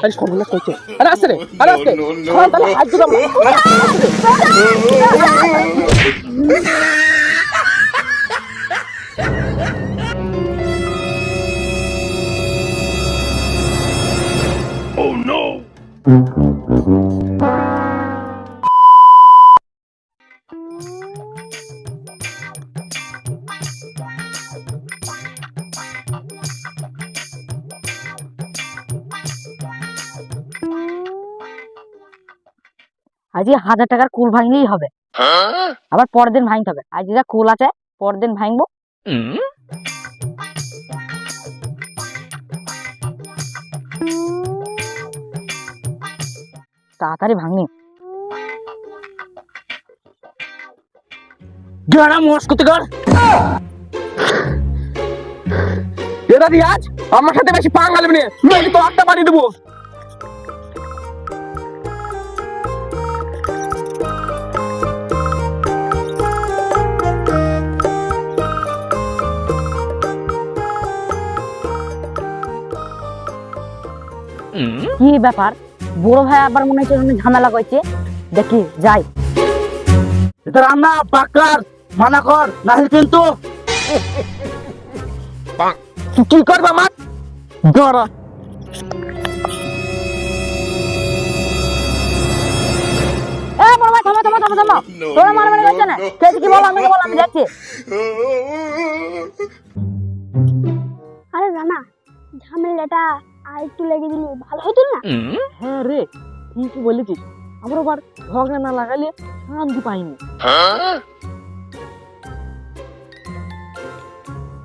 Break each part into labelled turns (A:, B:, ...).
A: আরে সর্বনাশ করছে। আরে আসতে রে, আরে আসতে তাহলে হাত দিলাম।
B: Oh no!
C: আজকে 1000 টাকার কুল ভাঙলেই হবে, আবার পরের দিন ভাঙতে হবে। আজকে যা কুল আছে পরের দিন ভাঙবো। তাড়াতাড়ি ভাঙনি।
A: গেরা মোস করতে কর। এরা রিয়াজ আমার সাথে বেশি পাঙ্গাল নিয়ে নইলে তো একটা বাড়ি দেবো।
C: কি ব্যাপার, বড় ভাই আবার মনে হচ্ছে অনেক ঝামেলা করছে, দেখি যাই।
A: এটা রান্না পাকার মানা কর, না হলে কিন্তু কি করবে আমার গড়া।
C: এ বড় ভাই থামো থামো থামো থামো, তোরা মারামারি করছে না, কে কি বল আমি বল, আমি দেখছি।
D: আরে রানা, ঝামেলাটা আর একটু লেগে দিলে ভালো হতো না?
C: হ্যাঁ রে, ঠিকই বলেছিস, আমরা আবার ঝগড়া না লাগালে শান্তি পাইনি।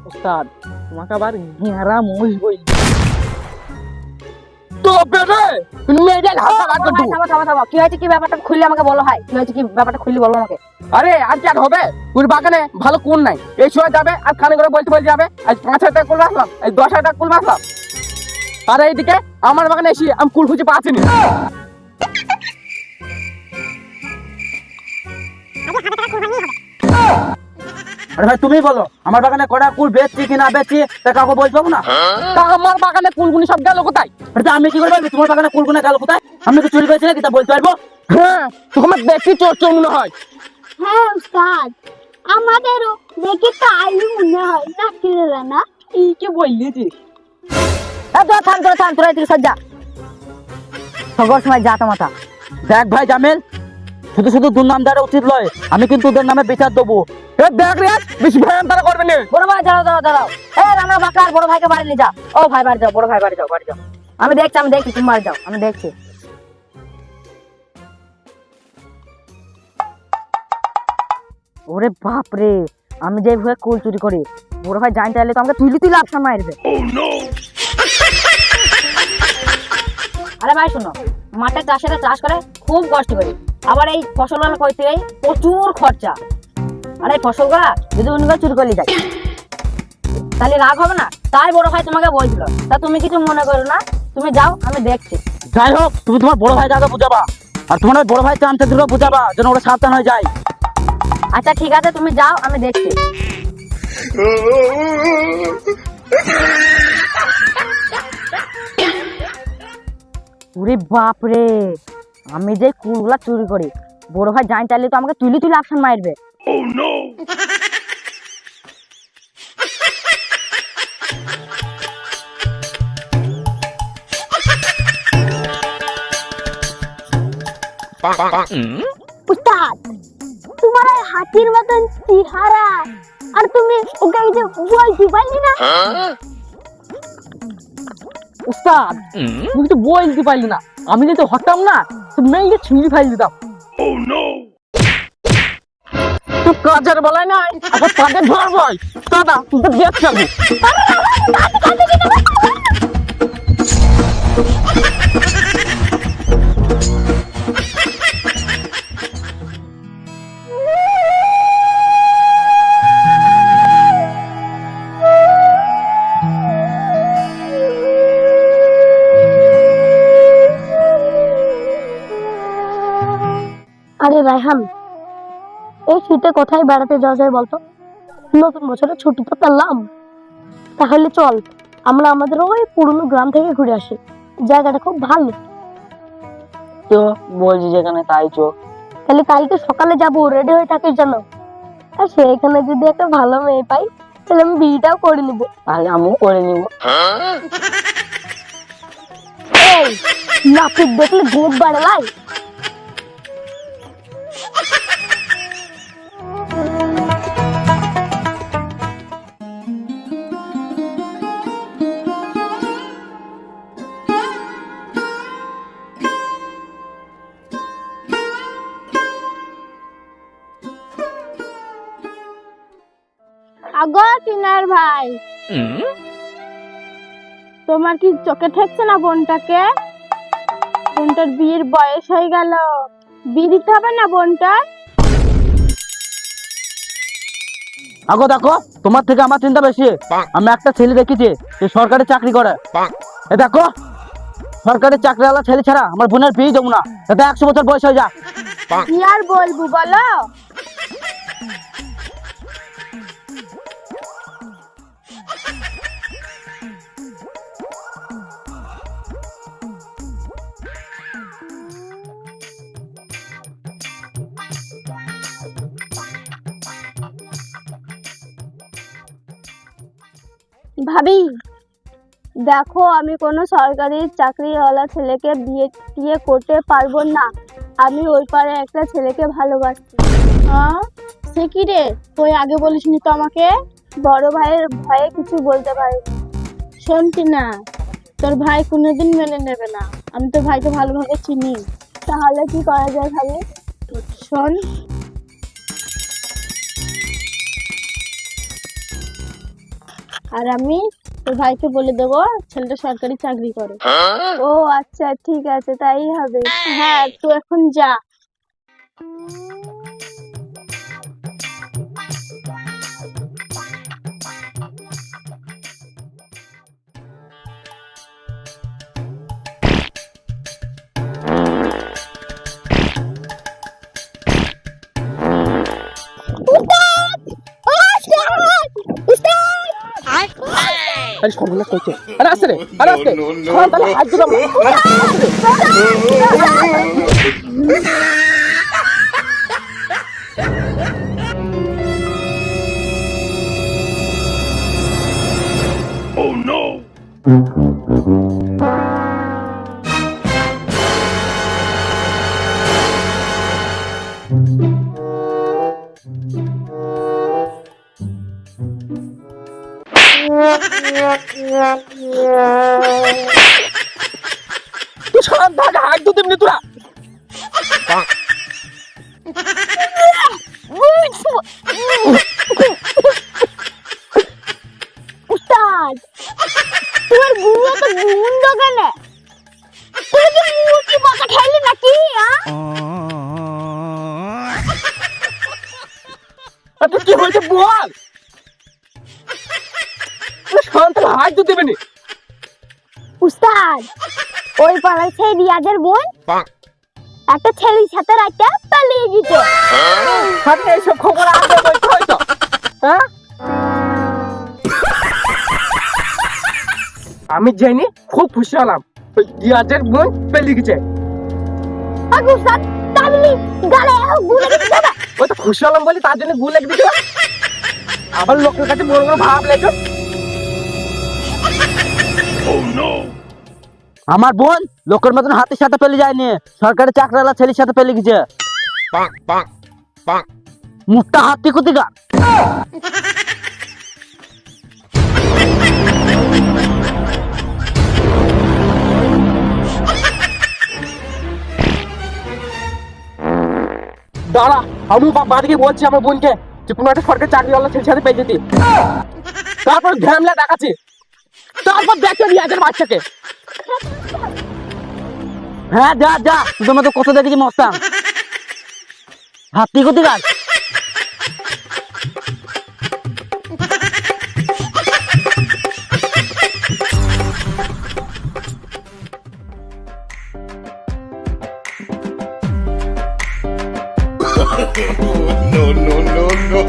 C: ওস্তাদ তোমাকে আবার ঘেরা মোষ বই
A: তো বেরে মেজাল হাত কাট
C: থামো থামো থামো, কি হয়েছে, কি ব্যাপারটা খুললে আমাকে বলো ভাই, কি হয়েছে, কি ব্যাপারটা খুললে বলো আমাকে।
A: আরে আজ কি আর হবে, ওর বাগানে ভালো কোন নাই, এই সময় যাবে আর খানে করে বলতে বলতে যাবে। আজ 5000 টাকা কুল বাঁচলাম, আজ 10,000 টাকা কুল বাঁচলাম। আর এইদিকে আমার বাগানে এসে আমি কুল খুঁজে পাচ্ছি না। আরে ভাই তুমি বলো আমার বাগানে কটা কুল বেচছি কি না বেচছি তা কাউকে বলতে পারবো না? তা আমার বাগানে কুলগুনি সব গেল কোথায়? আরে আমি কি করবো, তোমার বাগানে কুলগুনি গেল কোথায়? আমি কি চুরি করেছি নাকি তা বলতে পারবো? হ্যাঁ তোমার দেখি চোর চোর মনে হয়।
D: হ্যাঁ উস্তাদ, আমাদেরও দেখে তাই মনে হয় না কি রে রানা?
C: এই কি বললি তুই? থাম তোরা এদিকে সজ্জা, সবার সময় যা মাথা।
A: দেখ ভাই জামিল, শুধু শুধু দুর্নাম দেওয়া উচিত নয়, আমি কিন্তু ওদের নামে বিচার দেবো। দেখ রে বেশি ভয়ান তারা করবে না।
C: বড় ভাই দাঁড়াও, এ রানা বাকার বড় ভাইকে বাড়ি নিয়ে যা। ও ভাই বাড়ি যাও, বড় ভাই বাড়ি যাও। আমি দেখছি তুমি বাড়ি যাও, আমি দেখছি। ওরে বাপ রে, আমি যে ভয়ে কুল চুরি করি, বড় ভাই জানতে চাইলে তো আমাকে তুই লাভ মারবে।
B: Oh no!
C: আরে ভাই শোনো, মাঠে চাষেরা চাষ করে খুব কষ্ট করে, আবার এই ফসল করতে প্রচুর খরচা। আর এই ফসলগুলা যদি অন্য চুরি করলে যায় তাহলে রাগ হবে না? তাই বড় ভাই তোমাকে বলছিল, তা তুমি কিছু মনে করো না, তুমি যাও, আমি দেখছি।
A: যাই হোক তুমি তোমার বড় ভাই দাদা বুঝাবা, আর তোমার ওই বড় ভাই চামচা দুটো বুঝাবা যেন ওরা সাবধান হয়ে যায়।
C: আচ্ছা ঠিক আছে, তুমি যাও, আমি দেখছি। ওরে বাপ রে, আমি যে কুলগুলা চুরি করি, বড় ভাই জানতে চাইলে তো আমাকে তুলি অ্যাকশন মারবে।
B: Oh no!
D: উস্তাদ, তোমার এই হাতির মতন চেহারা, আর তুমি ওকে এই যে বলতে পারলি না?
C: উস্তাদ তুমি তো বলতে পারলি না, আমি যদি হতাম না তো মেয়েকে ছিঁড়ি ফেলে দিতাম।
B: Oh no!
A: তুই কাজের বলাই নাই আবার কাজের ধর ভাই দাদা তুই তো দেখ যাবি।
D: আরে রায়হান, এই শীতে কোথায় বেড়াতে যাওয়া যায় বলতো? নতুন বছরে ছুটি তো পেলাম, তাহলে চল আমরা আমাদের ওই পুরনো গ্রাম থেকে ঘুরে আসি। জায়গাটা খুব ভালো।
A: তো বলছি যেখানে তাই চো।
D: তাহলে কালকে সকালে যাবো, রেডি হয়ে থাকিস যেন। আর সেখানে যদি একটা ভালো মেয়ে পাই তাহলে আমি বিয়েটাও করে নিব।
A: তাহলে আমিও করে নিব।
D: এই নাপিত দেখলে গোদ বাড়ে লাই। আগো টিনার ভাই, তোমার কি চোখে ঠেকছে না বোনটাকে? বোনটার বিয়ের বয়স হয়ে গেল, বিয়ে দিতে হবে না বোনটার?
A: আগো দেখো, তোমার থেকে আমার চিন্তা বেশি। আমি একটা ছেলে দেখেছি যে সরকারি চাকরি করে। এ দেখো, সরকারি চাকরিওয়ালা ছেলে ছাড়া আমার বোনের বিয়ে দেবো না। এটা 100 বছর বয়স হয়ে যা।
D: কি আর বলবো বলো? ভাবি দেখো, আমি কোনো সরকারি চাকরিওয়ালা ছেলেকে বিয়ে টিয়ে করতে পারবো না। আমি ওই পারে একটা ছেলেকে ভালোবাসি। সে কি রে, তুই আগে বলিসনি তো আমাকে? বড় ভাইয়ের ভয়ে কিছু বলতে পারি। শুনছি না, তোর ভাই কোনোদিন মেনে নেবে না। আমি তোর ভাইকে ভালোভাবে চিনি। তাহলে কি করা যায় ভাবি? শোন, আর আমি তোর ভাইকে বলে দেবো ছেলেটা সরকারি চাকরি করে। ও আচ্ছা, ঠিক আছে, তাই হবে। হ্যাঁ, তুই এখন যা।
A: আরে সর্বনাশ হয়েছে। আরে আসতে রে, আরে আসতে। খান তাহলে হাত দিলাম। তুই শান্ত থাক, হাত দিতে এমনি তোরা।
D: উস্তাদ, তোমার গুরু তো গুন্ড কেন? তুই কি মুরগি বাচ্চা খাইলি নাকি?
A: তুই কি হয়েছে বল? শান্ত হাত দিতে দেবে না।
D: উস্তাদ, ওই পাড়ায় সেই রিয়াজের বোন একটা ছেলের সাথে রাইতে পালিয়ে গেছে।
A: আরে এইসব খবর আগে বলতে হয়তো। হ্যাঁ, আমি জানি, খুব খুশি হলাম। ওই রিয়াজের বোন পেলিয়ে গেছে।
D: আগে উস্তাদ, তাহলে গালে গুলে দিতে হবে।
A: ওই তো খুশি হলাম বলি তার জন্য গুলে দিতে হবে। আবার লোকের কাছে বড় বড় ভাব লেগে। আমার বোন লোকের মতন হাতের সাথে পেলে যায়নি, সরকারি চাকরিওয়ালা ছেলের সাথে পেলে গেছে। মুখটা হাতি কুতিকা। দাঁড়া, আমি বাড়িকে বলছি আমার বোনকে যে কোনো একটা সরকারি চাকরিওয়ালা ছেলের সাথে পেয়ে যেতে। তারপর ঘ্যামলা দেখাচ্ছি, তারপর দেখে রিয়াজের বাচ্চাকে। হ্যাঁ যা যা, তোমার তো কত দেখেছি মস্তান হাতি কোথি গাছ।
B: No, no, no, no.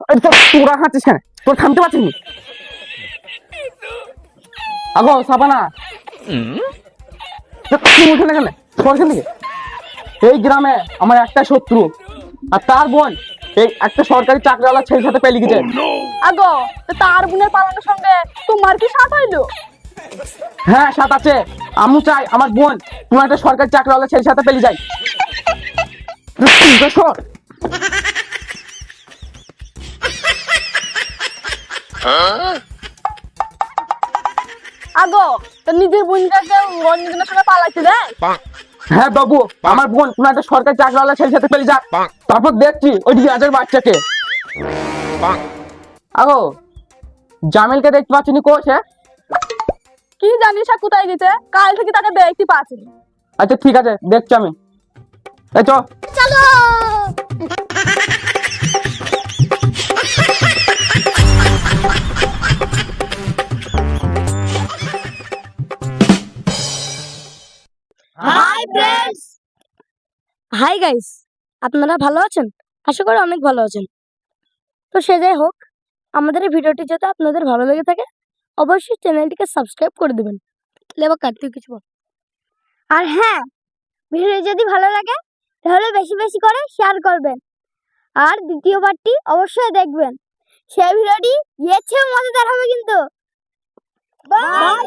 A: তোরা খাচ্ছিস কেন? তোর থামতে পারছিস নি? আগো সাবানা তুই উঠে না কেন? সরকার থেকে এই গ্রামে আমার একটা শত্রু, আর তার বোন এই একটা সরকারি চাকরিওয়ালা ছেলের সাথে পেয়ে গেছে।
D: আগো তো তার বোনের পালানোর সঙ্গে তোমার কি সাথ হইলো?
A: হ্যাঁ সাথ আছে। আমি চাই আমার বোন তোমার একটা সরকারি চাকরিওয়ালা ছেলের সাথে পেলে যাই। সর।
D: আগো তো নিজের বোনটাকে অন্যজনের সঙ্গে পালাইতে দেয়?
A: হ্যাঁ বাবু, আমার বোন কোনো একটা সরকারি চাকরিওয়ালা ছেলের সাথে পেলে যাক, তারপর দেখছি ওই রাজের বাচ্চাকে। আগো জামিলকে দেখতে পাচ্ছি নি কোচ? হ্যাঁ
D: কি জানিস আর কোথায় গেছে? কাল থেকে তাকে দেখতে পাচ্ছি।
A: আচ্ছা ঠিক আছে, দেখছি আমি। এই চ।
D: চলো। হাই ফ্রেন্ডস, হাই গাইস, আপনারা ভালো আছেন? আশা করি অনেক ভালো আছেন। তো সে যাই হোক, আমাদের এই ভিডিওটি যদি আপনাদের ভালো লেগে থাকে অবশ্যই চ্যানেলটিকে সাবস্ক্রাইব করে দেবেন। এবার কার্তিক কিছু বল। আর হ্যাঁ, ভিডিও যদি ভালো লাগে তাহলে বেশি বেশি করে শেয়ার করবেন, আর দ্বিতীয় পার্টটি অবশ্যই দেখবেন। সেই ভিডিওটি এর চেয়েও মজাদার হবে কিন্তু। বাই।